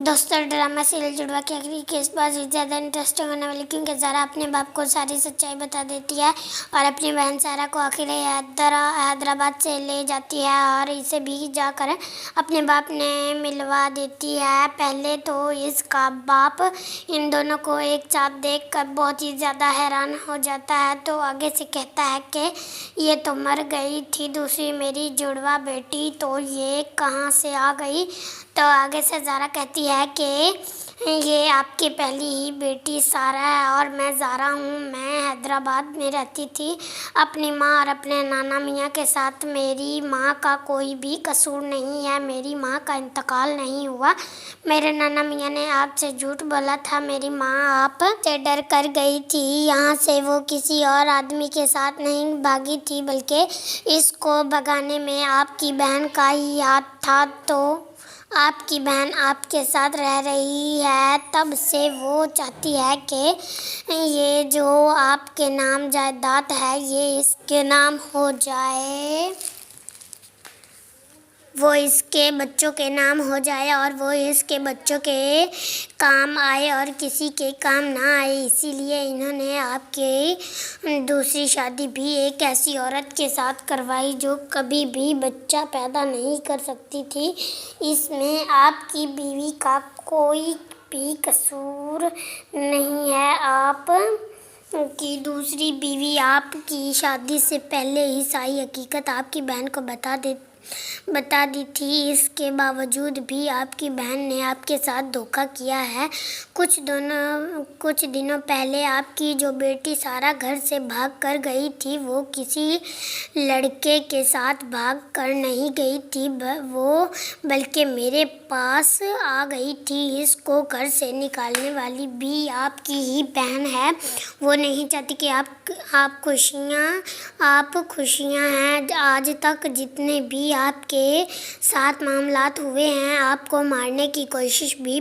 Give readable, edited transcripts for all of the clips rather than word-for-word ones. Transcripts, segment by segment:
दोस्तों, drama serial जुड़वा की आखिरी केस बहुत ही ज़्यादा इंटरेस्टिंग होने वाली, क्योंकि ज़ारा अपने बाप को सारी सच्चाई बता देती है और अपनी बहन सारा को आखिर हैदराबाद से ले जाती है और इसे भी जाकर अपने बाप ने मिलवा देती है। पहले तो इसका बाप इन दोनों को एक साथ देखकर बहुत ही ज़्यादा हैरान हो जाता है, तो आगे से कहता है कि ये तो मर गई थी, दूसरी मेरी जुड़वा बेटी तो ये कहाँ से आ गई। तो आगे से ज़ारा कहती है कि ये आपकी पहली ही बेटी सारा है और मैं ज़ारा हूँ। मैं हैदराबाद में रहती थी अपनी माँ और अपने नाना मियाँ के साथ। मेरी माँ का कोई भी कसूर नहीं है, मेरी माँ का इंतकाल नहीं हुआ। मेरे नाना मियाँ ने आपसे झूठ बोला था, मेरी माँ आप से डर कर गई थी। यहाँ से वो किसी और आदमी के साथ नहीं भागी थी, बल्कि इसको भगाने में आपकी बहन का ही हाथ था। तो आपकी बहन आपके साथ रह रही है, तब से वो चाहती है कि ये जो आपके नाम जायदाद है ये इसके नाम हो जाए, वो इसके बच्चों के नाम हो जाए और वो इसके बच्चों के काम आए और किसी के काम ना आए। इसीलिए इन्होंने आपकी दूसरी शादी भी एक ऐसी औरत के साथ करवाई जो कभी भी बच्चा पैदा नहीं कर सकती थी। इसमें आपकी बीवी का कोई भी कसूर नहीं है। आप की दूसरी बीवी आपकी शादी से पहले ही सारी हकीकत आपकी बहन को बता दी थी। इसके बावजूद भी आपकी बहन ने आपके साथ धोखा किया है। कुछ दिनों पहले आपकी जो बेटी सारा घर से भाग कर गई थी, वो किसी लड़के के साथ भाग कर नहीं गई थी, वो बल्कि मेरे पास आ गई थी। इसको घर से निकालने वाली भी आपकी ही बहन है। वो नहीं चाहती कि आप खुशियाँ हैं। आज तक जितने भी आपके साथ मामलात हुए हैं, आपको मारने की कोशिश भी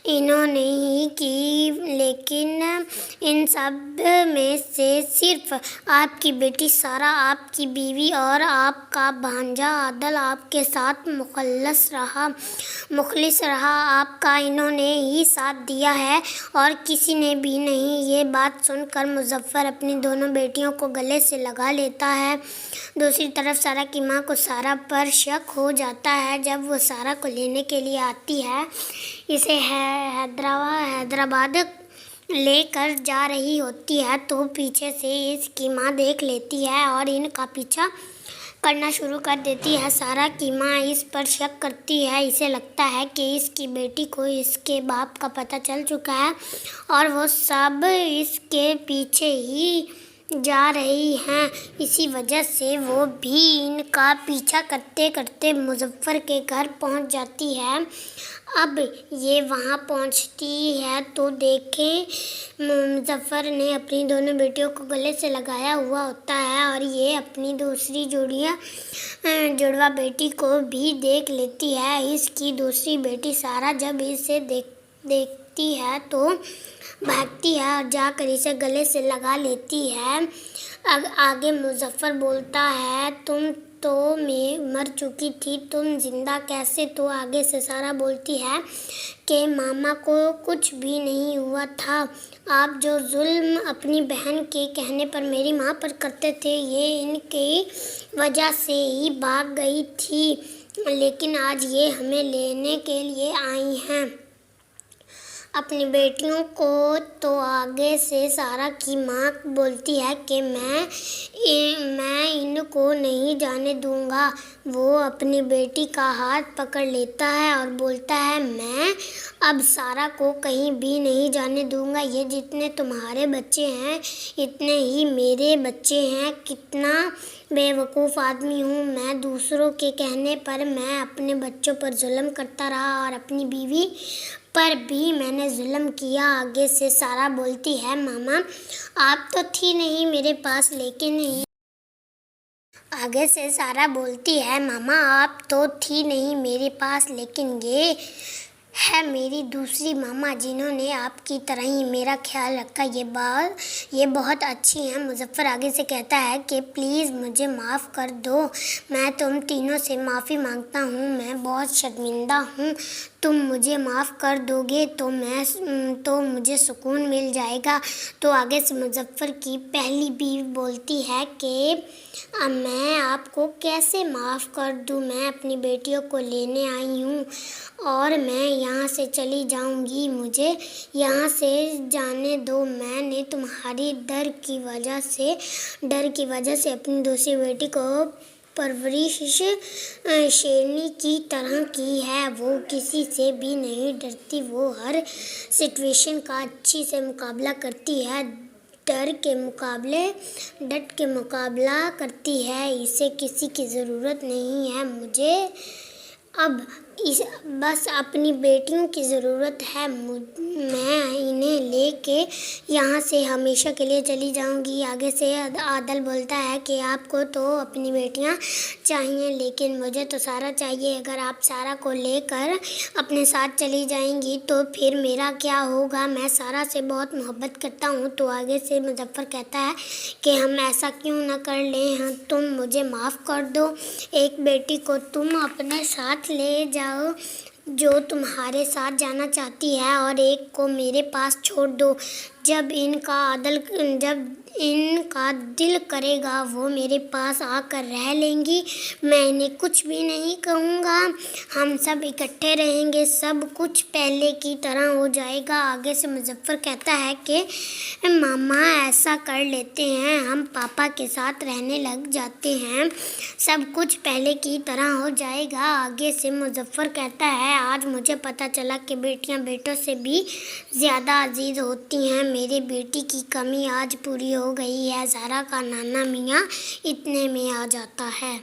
इन्होंने ही की, लेकिन इन सब में से सिर्फ आपकी बेटी सारा, आपकी बीवी और आपका भांजा आदल आपके साथ मुखलिस रहा। आपका इन्होंने ही साथ दिया है और किसी ने भी नहीं। ये बात सुनकर मुजफ्फर अपनी दोनों बेटियों को गले से लगा लेता है। दूसरी तरफ सारा की माँ को सारा पर शक हो जाता है। जब वो सारा को लेने के लिए आती है, इसे हैदराबाद लेकर जा रही होती है, तो पीछे से इसकी माँ देख लेती है और इनका पीछा करना शुरू कर देती है। सारा की माँ इस पर शक करती है। इसे लगता है कि इसकी बेटी को इसके बाप का पता चल चुका है और वो सब इसके पीछे ही जा रही हैं। इसी वजह से वो भी इनका पीछा करते करते मुजफ्फर के घर पहुंच जाती है। अब ये वहां पहुंचती है तो देखें, मुजफ्फर ने अपनी दोनों बेटियों को गले से लगाया हुआ होता है और ये अपनी दूसरी जुड़वा बेटी को भी देख लेती है। इसकी दूसरी बेटी सारा जब इसे देखती है तो भागती है और जाकर इसे गले से लगा लेती है। आगे मुजफ्फर बोलता है, तुम तो मर चुकी थी, तुम जिंदा कैसे? तो आगे से सारा बोलती है कि मामा को कुछ भी नहीं हुआ था। आप जो जुल्म अपनी बहन के कहने पर मेरी माँ पर करते थे, ये इनकी वजह से ही भाग गई थी, लेकिन आज ये हमें लेने के लिए आई हैं अपनी बेटियों को। तो आगे से सारा की माँ बोलती है कि मैं इनको नहीं जाने दूंगा। वो अपनी बेटी का हाथ पकड़ लेता है और बोलता है, मैं अब सारा को कहीं भी नहीं जाने दूंगा। ये जितने तुम्हारे बच्चे हैं इतने ही मेरे बच्चे हैं। कितना बेवकूफ़ आदमी हूँ मैं। दूसरों के कहने पर मैं अपने बच्चों पर जुल्म करता रहा और अपनी बीवी पर भी मैंने जुल्म किया। आगे से सारा बोलती है, मामा आप तो थी नहीं मेरे पास, लेकिन आगे से सारा बोलती है, मामा आप तो थी नहीं मेरे पास, लेकिन ये है मेरी दूसरी मामा जिन्होंने आपकी तरह ही मेरा ख्याल रखा। ये बहुत अच्छी हैं। मुजफ्फर आगे से कहता है कि प्लीज़ मुझे माफ़ कर दो, मैं तुम तीनों से माफ़ी मांगता हूँ, मैं बहुत शर्मिंदा हूँ। تم مجھے معاف کر دو گے تو مجھے سکون مل جائے گا۔ تو آگے سے مظفر کی پہلی بیوی بولتی ہے کہ میں آپ کو کیسے معاف کر دوں، میں اپنی بیٹیوں کو لینے آئی ہوں اور میں یہاں سے چلی جاؤں گی، مجھے یہاں سے جانے دو۔ میں نے تمہاری ڈر کی وجہ سے اپنی دوسری بیٹی کو پرورش شیرنی کی طرح کی ہے، وہ کسی سے بھی نہیں ڈرتی، وہ ہر سچویشن کا اچھی سے مقابلہ کرتی ہے، ڈٹ کے مقابلہ کرتی ہے، اسے کسی کی ضرورت نہیں ہے، مجھے اب بس اپنی بیٹیوں کی ضرورت ہے، میں انہیں لے کے یہاں سے ہمیشہ کے لیے چلی جاؤں گی۔ آگے سے عادل بولتا ہے کہ آپ کو تو اپنی بیٹیاں چاہیے لیکن مجھے تو سارا چاہیے، اگر آپ سارا کو لے کر اپنے ساتھ چلی جائیں گی تو پھر میرا کیا ہوگا، میں سارا سے بہت محبت کرتا ہوں۔ تو آگے سے مظفر کہتا ہے کہ ہم ایسا کیوں نہ کر لیں، تم مجھے معاف کر دو، ایک بیٹی کو تم اپنے ساتھ لے جاؤ جو تمہارے ساتھ جانا چاہتی ہے اور ایک کو میرے پاس چھوڑ دو، جب ان کا دل کرے گا وہ میرے پاس آ کر رہ لیں گی، میں انہیں کچھ بھی نہیں کہوں گا، ہم سب اکٹھے رہیں گے، سب کچھ پہلے کی طرح ہو جائے گا۔ آگے سے مظفر کہتا ہے کہ ماما ایسا کر لیتے ہیں، ہم پاپا کے ساتھ رہنے لگ جاتے ہیں، سب کچھ پہلے کی طرح ہو جائے گا۔ آگے سے مظفر کہتا ہے آج مجھے پتہ چلا کہ بیٹیاں بیٹوں سے بھی زیادہ عزیز ہوتی ہیں، میری بیٹی کی کمی آج پوری ہو گئی ہے، زہرا کا نانا میاں اتنے میں آ جاتا ہے۔